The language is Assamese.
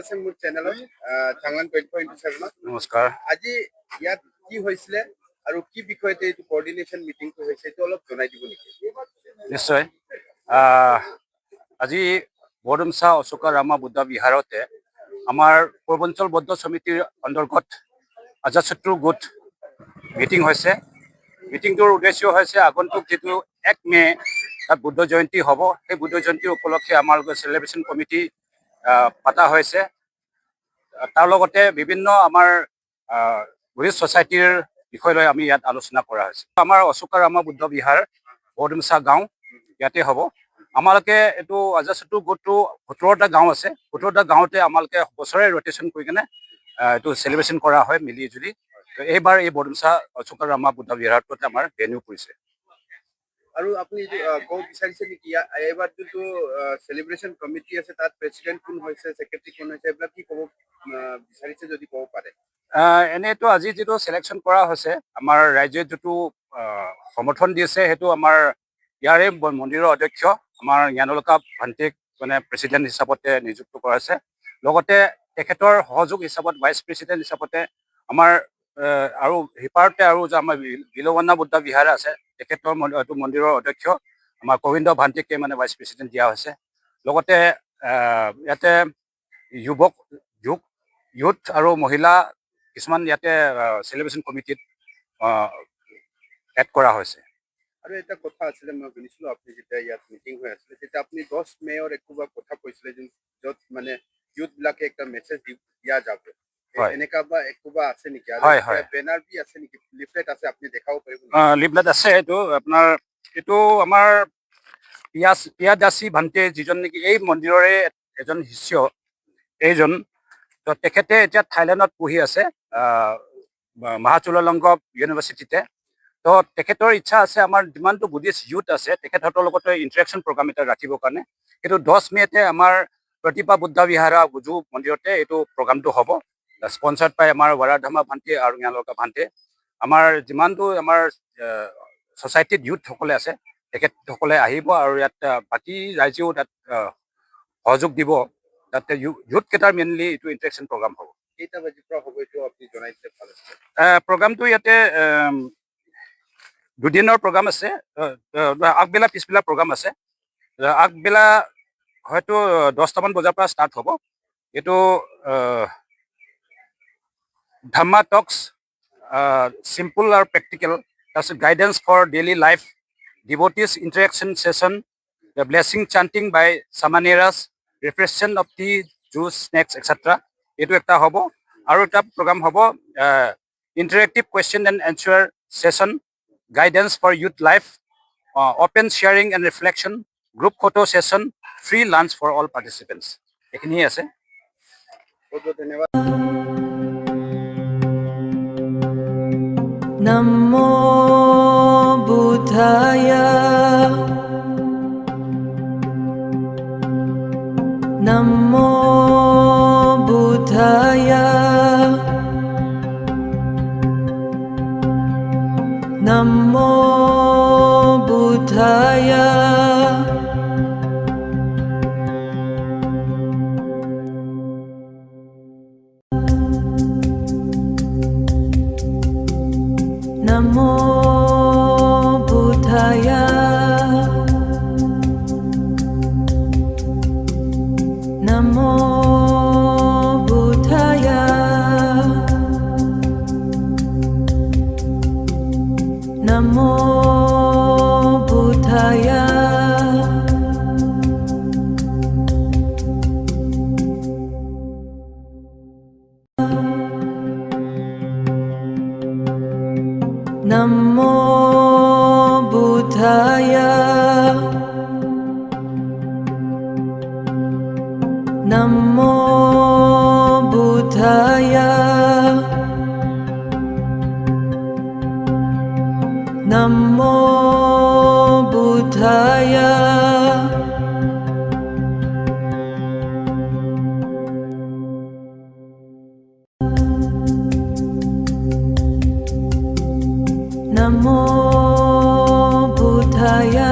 আছে মোৰ চেনেলত চাংলাং 24/7 নমস্কাৰ। আজি ইয়াত কি হৈছিলে আৰু কি বিষয়তে এইটো কোঅৰ্ডিনেশ্যন মিটিংটো হৈছে এইটো অলপ জনাই দিব নেকি? নিশ্চয়। আজি বৰডুমছা অশোকা ৰামা বুদ্ধ বিহাৰতে আমাৰ পূৰ্বাঞ্চল বৌদ্ধ সমিতিৰ অন্তৰ্গত আজাদশত্ৰু গোট মিটিং হৈছে। মিটিংটোৰ উদ্দেশ্য হৈছে আগন্তুক যিটো 1 মে তাত বুদ্ধ জয়ন্তী হ'ব, সেই বুদ্ধ জয়ন্তীৰ উপলক্ষে আমাৰ চেলিব্ৰেশ্যন কমিটি পতা হৈছে। তাৰ লগতে বিভিন্ন আমাৰ বুদ্ধিষ্ট ছ'চাইটিৰ বিষয় লৈ আমি ইয়াত আলোচনা কৰা হৈছে। আমাৰ অশোকা ৰামা বুদ্ধ বিহাৰ বৰডুমছা গাঁও ইয়াতে হ'ব। আমালোকে এইটো আজাদশত্ৰু গোটটো 17টা গাঁও আছে। 17টা গাঁৱতে আমালোকে বছৰে ৰটেশ্যন কৰি কিনে এইটো চেলিব্ৰেশ্যন কৰা হয় মিলি জুলি। এইবাৰ এই বৰডুমছা অশোকা ৰামা বুদ্ধ বিহাৰটোতে আমাৰ ভেন্যু পৰিছে। আৰু আপুনি ক'ব বিচাৰিছে নেকি এইবাৰ যোনটো চেলিব্ৰেশ্যন কমিটি আছে তাত প্ৰেচিডেণ্ট কোন হৈছে, ছেক্ৰেটাৰী কোন হৈছে, এইবিলাক কি ক'ব বিচাৰিছে যদি ক'ব পাৰে? এনেইতো আজি যিটো চিলেকশ্যন কৰা হৈছে, আমাৰ ৰাইজে যিটো সমৰ্থন দিছে সেইটো আমাৰ ইয়াৰে মন্দিৰৰ অধ্যক্ষ আমাৰ জ্ঞানলকা ভান্তিক মানে প্ৰেচিডেণ্ট হিচাপতে নিযুক্ত কৰা হৈছে। লগতে তেখেতৰ সহযোগ হিচাপত ভাইচ প্ৰেচিডেণ্ট হিচাপতে আমাৰ আৰু সিপাৰতে আৰু যে আমাৰ বিলৱানা বুদ্ধ বিহাৰ আছে, তেখেতৰ মন্দিৰৰ অধ্যক্ষ আমাৰ গোবিন্দ ভান্তিকে মানে ভাইচ প্ৰেচিডেণ্ট দিয়া হৈছে। লগতে ইয়াতে ইউথ আৰু মহিলা কিছুমান ইয়াতে চেলিব্ৰেশ্যন কমিটিত এড কৰা হৈছে। আৰু এটা কথা আছিলে, মই শুনিছিলোঁ আপুনি যেতিয়া ইয়াত মিটিং হৈ আছিলে তেতিয়া আপুনি 10 মে'ৰ একোবা কথা কৈছিলে য'ত মানে ইউথবিলাকে একটা মেছেজ দিয়া যাব। এনেকা বা একোবা আছে নেকি? হয় হয়, বেনাৰ বি আছে নেকি, লিফলেট আছে, আপুনি দেখাব পাৰিব? লিফলেট আছে। এইটো আপোনাৰ এইটো আমাৰ পিয়াদাসী ভান্তে যিজন নেকি এই মন্দিৰৰে এজন শিষ্য, এইজন তো তেখেতে এতিয়া থাইলেণ্ডত পঢ়ি আছে মহাচুলালংগ ইউনিভাৰ্চিটিতে। তো তেখেতৰ ইচ্ছা আছে আমাৰ যিমানটো বুদ্ধিষ্ট ইউথ আছে তেখেতহঁতৰ লগতে ইণ্টাৰেকশ্যন প্ৰগ্ৰাম এটা ৰাখিবৰ কাৰণে। এইটো 10 মে'তে আমাৰ প্ৰতিভা বুদ্ধ বিহাৰা বুজু মন্দিৰতে এইটো প্ৰগ্ৰামটো হ'ব। স্পনচাৰ্ড পাই আমাৰ ৱাৰাধামা ভান্তি আৰু জ্ঞানলকা ভান্তে। আমাৰ যিমানটো আমাৰ ছ'চাইটিত ইউথসকলে আছে তেখেতসকলে আহিব আৰু ইয়াত বাকী ৰাইজেও তাত সহযোগ দিব। তাতে ইউথকেইটাৰ মেইনলি এইটো ইণ্টাৰেকশ্যন প্ৰগ্ৰাম হ'ব। কেইটা বাজিৰ পৰা হ'ব এইটো আপুনি জনাই দিলে ভাল আছে। প্ৰগ্ৰামটো ইয়াতে দুদিনৰ প্ৰগ্ৰাম আছে, আগবেলা পিছবেলা প্ৰগ্ৰাম আছে। আগবেলা হয়তো 10টামান বজাৰ পৰা ষ্টাৰ্ট হ'ব। এইটো ধাম্মা টক্স চিম্পল আৰু প্ৰেক্টিকেল, তাৰপিছত guidance for daily life, devotees interaction session, the blessing chanting by samaneras, refreshment of tea, juice, snacks extra, এইটো এটা হ'ব। আৰু এটা প্ৰগ্ৰাম হ'ব interactive question and answer session, guidance for youth life, open sharing and reflection, group photo session, free lunch for all participants, এইখিনিয়ে আছে। বহুত বহুত ধন্যবাদ। নমো বুদ্ধায়া নমো বুদ্ধায়া নমো বুদ্ধায়া Namo Buddhaya Namo Buddhaya Namo Buddhaya Namo Buddhaya Namo Buddhaya Namo Buddhaya Namo Buddhaya